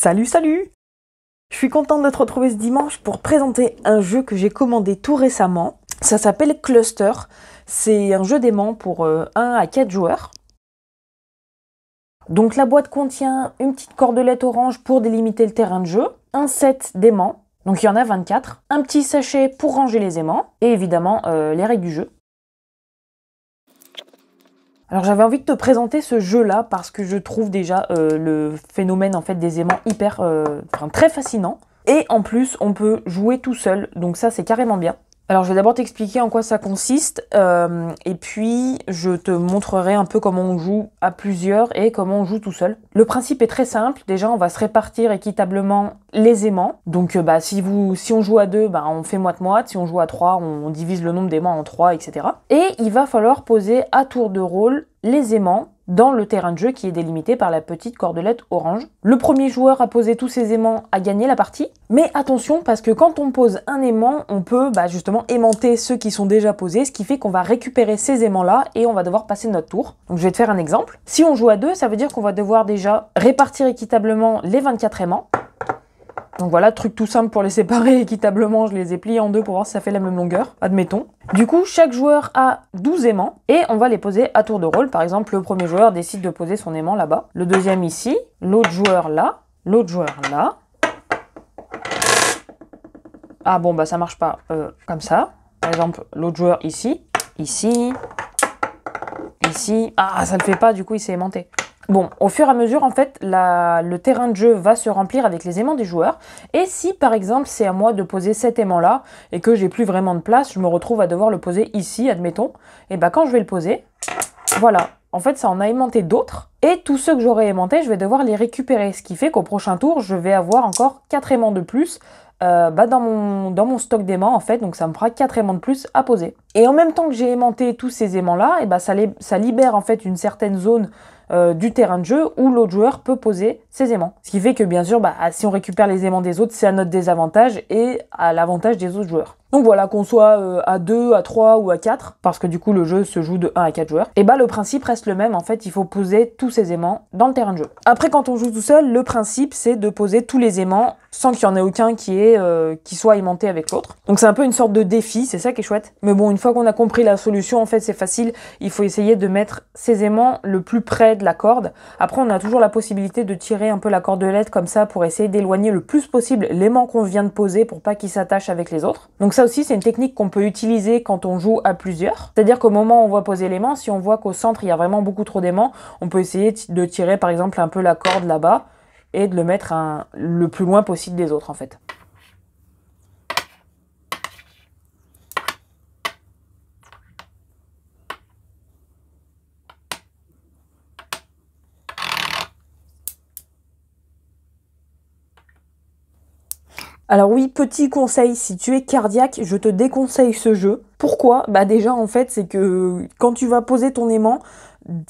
Salut, salut! Je suis contente de te retrouver ce dimanche pour présenter un jeu que j'ai commandé tout récemment. Ça s'appelle Cluster. C'est un jeu d'aimants pour 1 à 4 joueurs. Donc la boîte contient une petite cordelette orange pour délimiter le terrain de jeu, un set d'aimants, donc il y en a 24, un petit sachet pour ranger les aimants, et évidemment les règles du jeu. Alors j'avais envie de te présenter ce jeu-là parce que je trouve déjà le phénomène en fait des aimants très fascinant. Et en plus, on peut jouer tout seul, donc ça c'est carrément bien. Alors je vais d'abord t'expliquer en quoi ça consiste, et puis je te montrerai un peu comment on joue à plusieurs et comment on joue tout seul. Le principe est très simple, déjà on va se répartir équitablement les aimants. Donc si on joue à 2, on fait moite-moite, si on joue à 3, on divise le nombre d'aimants en 3, etc. Et il va falloir poser à tour de rôle les aimants dans le terrain de jeu qui est délimité par la petite cordelette orange. Le premier joueur à poser tous ses aimants a gagné la partie. Mais attention, parce que quand on pose un aimant, on peut justement aimanter ceux qui sont déjà posés, ce qui fait qu'on va récupérer ces aimants-là et on va devoir passer notre tour. Donc je vais te faire un exemple. Si on joue à 2, ça veut dire qu'on va devoir déjà répartir équitablement les 24 aimants. Donc voilà, truc tout simple pour les séparer équitablement, je les ai pliés en deux pour voir si ça fait la même longueur, admettons. Du coup, chaque joueur a 12 aimants et on va les poser à tour de rôle. Par exemple, le premier joueur décide de poser son aimant là-bas, le deuxième ici, l'autre joueur là, l'autre joueur là. Ah bon, ça marche pas comme ça. Par exemple, l'autre joueur ici, ici, ici. Ah, ça le fait pas, du coup il s'est aimanté. Bon, au fur et à mesure, en fait, le terrain de jeu va se remplir avec les aimants des joueurs. Et si, par exemple, c'est à moi de poser cet aimant-là et que j'ai plus vraiment de place, je me retrouve à devoir le poser ici, admettons. Et quand je vais le poser, voilà. En fait, ça en a aimanté d'autres. Et tous ceux que j'aurais aimantés, je vais devoir les récupérer. Ce qui fait qu'au prochain tour, je vais avoir encore 4 aimants de plus dans mon stock d'aimants, en fait. Donc, ça me fera 4 aimants de plus à poser. Et en même temps que j'ai aimanté tous ces aimants-là, ça libère, en fait, une certaine zone du terrain de jeu où l'autre joueur peut poser ses aimants. Ce qui fait que bien sûr, si on récupère les aimants des autres, c'est à notre désavantage et à l'avantage des autres joueurs. Donc voilà, qu'on soit à 2, à 3 ou à 4, parce que du coup le jeu se joue de 1 à 4 joueurs, et le principe reste le même, en fait il faut poser tous ces aimants dans le terrain de jeu. Après quand on joue tout seul, le principe c'est de poser tous les aimants sans qu'il y en ait aucun qui soit aimanté avec l'autre. Donc c'est un peu une sorte de défi, c'est ça qui est chouette. Mais bon, une fois qu'on a compris la solution, en fait c'est facile, il faut essayer de mettre ces aimants le plus près de la corde. Après on a toujours la possibilité de tirer un peu la cordelette comme ça pour essayer d'éloigner le plus possible l'aimant qu'on vient de poser pour pas qu'il s'attache avec les autres. Donc ça aussi c'est une technique qu'on peut utiliser quand on joue à plusieurs. C'est-à-dire qu'au moment où on va poser l'aimant, si on voit qu'au centre il y a vraiment beaucoup trop d'aimants, on peut essayer de tirer par exemple un peu la corde là-bas et de le mettre le plus loin possible des autres en fait. Alors oui, petit conseil, si tu es cardiaque, je te déconseille ce jeu. Pourquoi? Déjà en fait, c'est que quand tu vas poser ton aimant,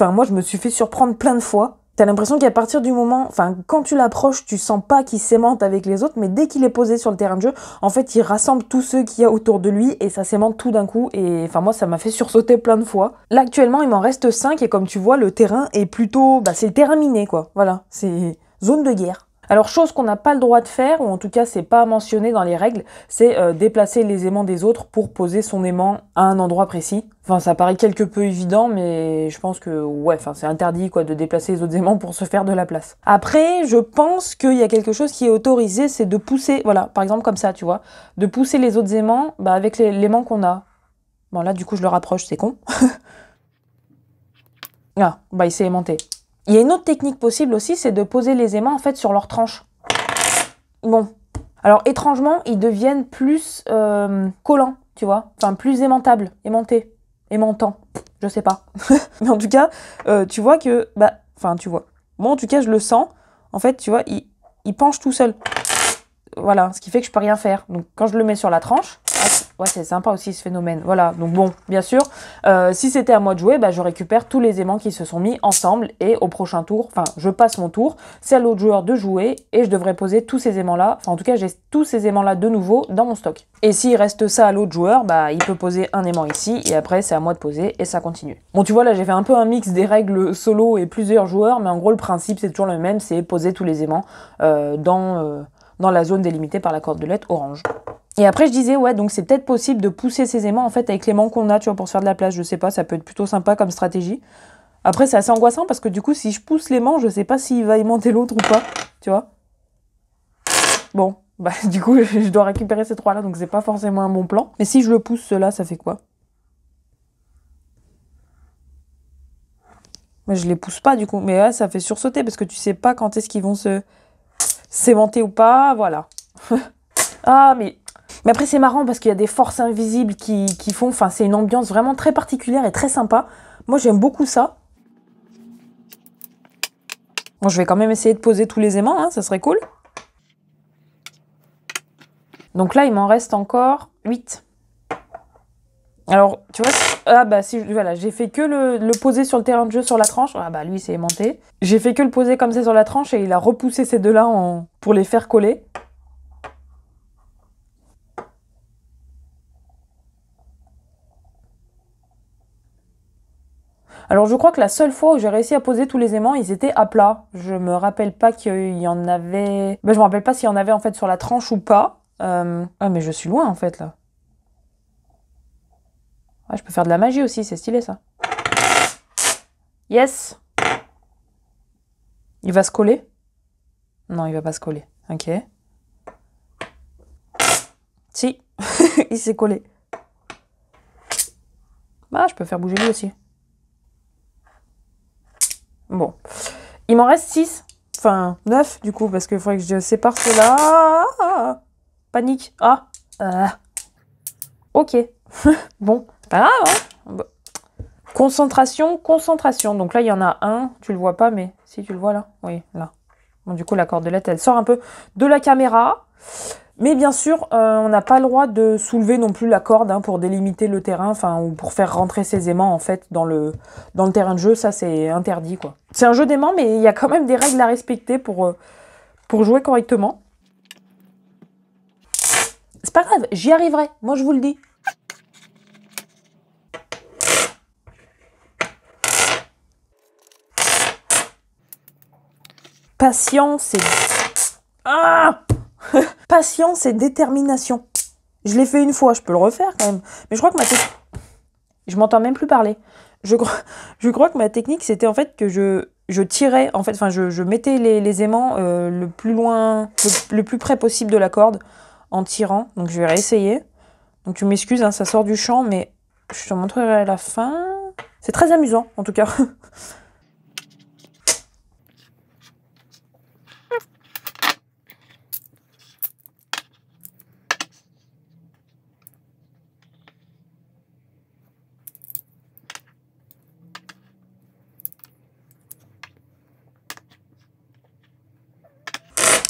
moi je me suis fait surprendre plein de fois. T'as l'impression qu'à partir du moment, quand tu l'approches, tu sens pas qu'il s'aimante avec les autres, mais dès qu'il est posé sur le terrain de jeu, en fait, il rassemble tous ceux qu'il y a autour de lui et ça s'aimante tout d'un coup. Et moi, ça m'a fait sursauter plein de fois. Là, actuellement, il m'en reste 5 et comme tu vois, le terrain est plutôt... c'est le terrain miné, quoi. Voilà, c'est zone de guerre. Alors, chose qu'on n'a pas le droit de faire, ou en tout cas, c'est pas mentionné dans les règles, c'est déplacer les aimants des autres pour poser son aimant à un endroit précis. Ça paraît quelque peu évident, mais je pense que, c'est interdit, de déplacer les autres aimants pour se faire de la place. Après, je pense qu'il y a quelque chose qui est autorisé, c'est de pousser, voilà, par exemple comme ça, tu vois, de pousser les autres aimants, avec l'aimant qu'on a. Bon, là, du coup, je le rapproche, c'est con. Ah, il s'est aimanté. Il y a une autre technique possible aussi, c'est de poser les aimants en fait sur leur tranche. Bon, alors étrangement, ils deviennent plus collants, tu vois, plus aimantables, aimantés, aimantants, je sais pas. Mais en tout cas, tu vois que, tu vois. Moi en tout cas, je le sens. En fait, tu vois, il penche tout seul. Voilà, ce qui fait que je peux rien faire. Donc quand je le mets sur la tranche, Ouais, c'est sympa aussi ce phénomène. Voilà, donc bon, bien sûr, si c'était à moi de jouer, bah, je récupère tous les aimants qui se sont mis ensemble et au prochain tour, enfin, je passe mon tour, c'est à l'autre joueur de jouer et je devrais poser tous ces aimants-là, enfin, en tout cas, j'ai tous ces aimants-là de nouveau dans mon stock. Et s'il reste ça à l'autre joueur, bah, il peut poser un aimant ici et après, c'est à moi de poser et ça continue. Bon, tu vois, là, j'ai fait un peu un mix des règles solo et plusieurs joueurs, mais en gros, le principe, c'est toujours le même, c'est poser tous les aimants dans la zone délimitée par la cordelette orange. Et après, je disais, ouais, donc c'est peut-être possible de pousser ces aimants, en fait, avec l'aimant qu'on a, tu vois, pour se faire de la place. Je sais pas, ça peut être plutôt sympa comme stratégie. Après, c'est assez angoissant parce que du coup, si je pousse l'aimant, je sais pas s'il va aimanter l'autre ou pas, tu vois. Bon, bah, du coup, je dois récupérer ces trois-là, donc c'est pas forcément un bon plan. Mais si je le pousse, ceux-là, ça fait quoi? Mais je les pousse pas, du coup. Mais ouais, ça fait sursauter parce que tu sais pas quand est-ce qu'ils vont s'aimanter ou pas, voilà. Ah, mais après, c'est marrant parce qu'il y a des forces invisibles qui font... Enfin, c'est une ambiance vraiment très particulière et très sympa. Moi, j'aime beaucoup ça. Bon, je vais quand même essayer de poser tous les aimants, hein, ça serait cool. Donc là, il m'en reste encore 8. Alors, tu vois... Ah, bah, si, voilà, j'ai fait que le poser sur le terrain de jeu, sur la tranche. Ah, bah, lui, c'est aimanté. J'ai fait que le poser comme ça sur la tranche et il a repoussé ces deux-là pour les faire coller. Alors je crois que la seule fois où j'ai réussi à poser tous les aimants, ils étaient à plat. Je me rappelle pas qu'il y en avait... Ben, je me rappelle pas s'il y en avait en fait sur la tranche ou pas. Ah mais je suis loin en fait là. Ah, je peux faire de la magie aussi, c'est stylé ça. Yes. Il va se coller? Non, il va pas se coller. Ok. Si. Il s'est collé. Ah, je peux faire bouger lui aussi. Bon. Il m'en reste 6. Enfin, 9 du coup, parce qu'il faudrait que je sépare cela. Ah, panique. Ah. Ok. Bon. C'est pas grave, hein. Bon. Concentration, concentration. Donc là, il y en a un. Tu le vois pas, mais si tu le vois là. Oui, là. Bon, du coup, la cordelette, elle sort un peu de la caméra. Mais bien sûr, on n'a pas le droit de soulever non plus la corde hein, pour délimiter le terrain, enfin ou pour faire rentrer ses aimants en fait dans le terrain de jeu. Ça, c'est interdit quoi. C'est un jeu d'aimants, mais il y a quand même des règles à respecter pour jouer correctement. C'est pas grave, j'y arriverai. Moi, je vous le dis. Patience et... Ah patience et détermination. Je l'ai fait une fois, je peux le refaire quand même. Mais je crois que ma technique... Je m'entends même plus parler. Je crois que ma technique, c'était en fait que je tirais, en fait, enfin, je mettais les aimants le plus loin, le plus près possible de la corde en tirant. Donc, je vais réessayer. Donc, tu m'excuses, hein, ça sort du champ, mais je te montrerai à la fin. C'est très amusant, en tout cas.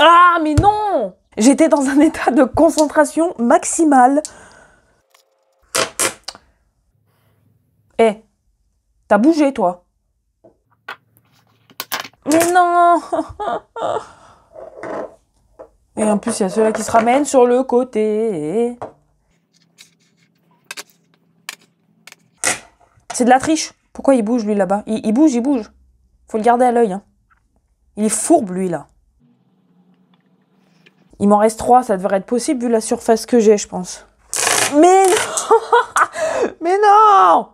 Ah, mais non! J'étais dans un état de concentration maximale. Eh, t'as bougé, toi. Mais non! Et en plus, il y a ceux-là qui se ramènent sur le côté. C'est de la triche. Pourquoi il bouge, lui, là-bas? Il bouge, il bouge. Faut le garder à l'œil. Hein. Il est fourbe, lui, là. Il m'en reste 3, ça devrait être possible vu la surface que j'ai, je pense. Mais non! Mais non!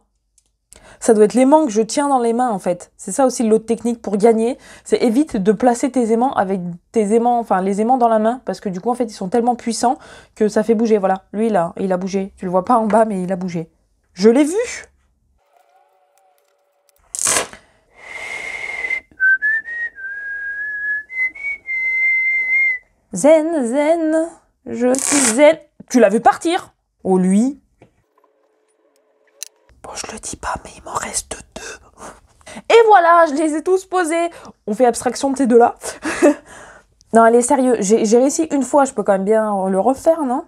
Ça doit être l'aimant que je tiens dans les mains, en fait. C'est ça aussi l'autre technique pour gagner. C'est évite de placer tes aimants avec tes aimants, enfin les aimants dans la main, parce que du coup, en fait, ils sont tellement puissants que ça fait bouger. Voilà, lui, là, il a bougé. Tu le vois pas en bas, mais il a bougé. Je l'ai vu! Zen, zen, je suis zen. Tu l'as vu partir? Oh, lui. Bon, je le dis pas, mais il m'en reste 2. Et voilà, je les ai tous posés. On fait abstraction de ces deux-là. Non, allez, sérieux, j'ai réussi une fois, je peux quand même bien le refaire, non?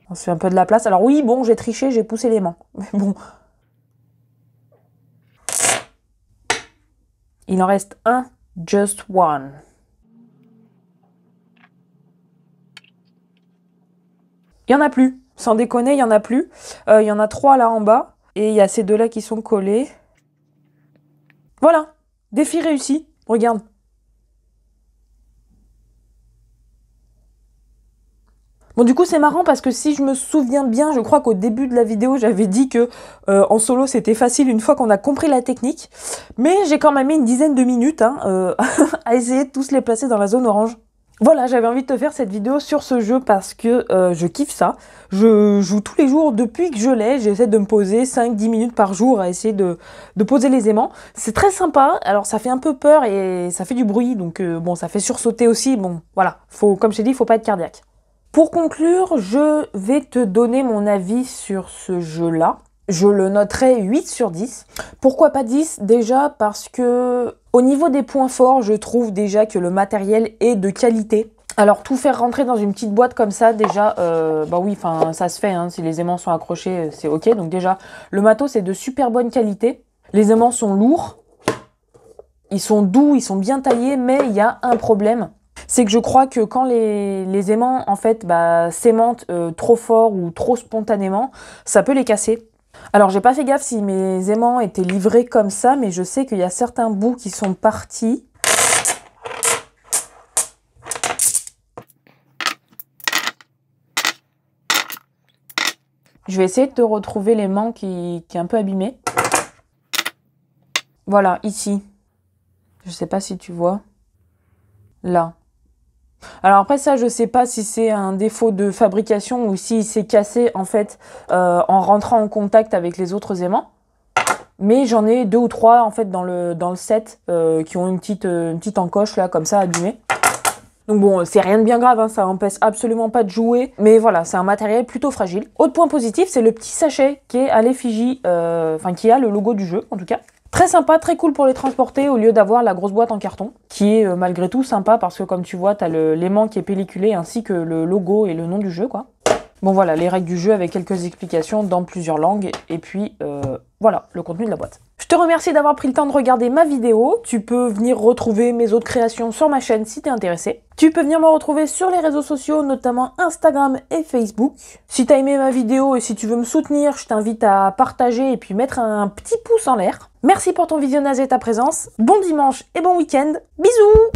On se fait un peu de la place. Alors oui, bon, j'ai triché, j'ai poussé l'aimant. Mais bon. Il en reste un. Just one. Il n'y en a plus. Sans déconner, il n'y en a plus. Il y en a 3 là en bas. Et il y a ces 2 là qui sont collés. Voilà. Défi réussi. Regarde. Bon, du coup, c'est marrant parce que si je me souviens bien, je crois qu'au début de la vidéo, j'avais dit que en solo, c'était facile une fois qu'on a compris la technique. Mais j'ai quand même mis une dizaine de minutes à essayer de tous les placer dans la zone orange. Voilà, j'avais envie de te faire cette vidéo sur ce jeu parce que je kiffe ça. Je joue tous les jours depuis que je l'ai. J'essaie de me poser 5-10 minutes par jour à essayer de poser les aimants. C'est très sympa. Alors, ça fait un peu peur et ça fait du bruit. Donc, bon, ça fait sursauter aussi. Bon, voilà. Comme je t'ai dit, il faut pas être cardiaque. Pour conclure, je vais te donner mon avis sur ce jeu-là. Je le noterai 8 sur 10. Pourquoi pas 10? Déjà parce que au niveau des points forts, je trouve déjà que le matériel est de qualité. Alors tout faire rentrer dans une petite boîte comme ça, déjà, bah oui, enfin ça se fait, hein, si les aimants sont accrochés, c'est ok. Donc déjà, le matos est de super bonne qualité. Les aimants sont lourds, ils sont doux, ils sont bien taillés, mais il y a un problème. C'est que je crois que quand les aimants en fait s'aimantent trop fort ou trop spontanément, ça peut les casser. Alors j'ai pas fait gaffe si mes aimants étaient livrés comme ça, mais je sais qu'il y a certains bouts qui sont partis. Je vais essayer de te retrouver l'aimant qui est un peu abîmé. Voilà, ici. Je sais pas si tu vois. Là. Alors après ça, je sais pas si c'est un défaut de fabrication ou si c'est cassé en fait en rentrant en contact avec les autres aimants. Mais j'en ai 2 ou 3 en fait dans le set qui ont une petite encoche là comme ça abîmée. Donc bon, c'est rien de bien grave, hein, ça empêche absolument pas de jouer. Mais voilà, c'est un matériel plutôt fragile. Autre point positif, c'est le petit sachet qui est à l'effigie, enfin qui a le logo du jeu en tout cas. Très sympa, très cool pour les transporter au lieu d'avoir la grosse boîte en carton, qui est malgré tout sympa parce que comme tu vois, t'as l'aimant qui est pelliculé ainsi que le logo et le nom du jeu, quoi. Bon voilà, les règles du jeu avec quelques explications dans plusieurs langues et puis voilà, le contenu de la boîte. Je te remercie d'avoir pris le temps de regarder ma vidéo. Tu peux venir retrouver mes autres créations sur ma chaîne si t'es intéressé. Tu peux venir me retrouver sur les réseaux sociaux, notamment Instagram et Facebook. Si t'as aimé ma vidéo et si tu veux me soutenir, je t'invite à partager et puis mettre un petit pouce en l'air. Merci pour ton visionnage et ta présence. Bon dimanche et bon week-end. Bisous!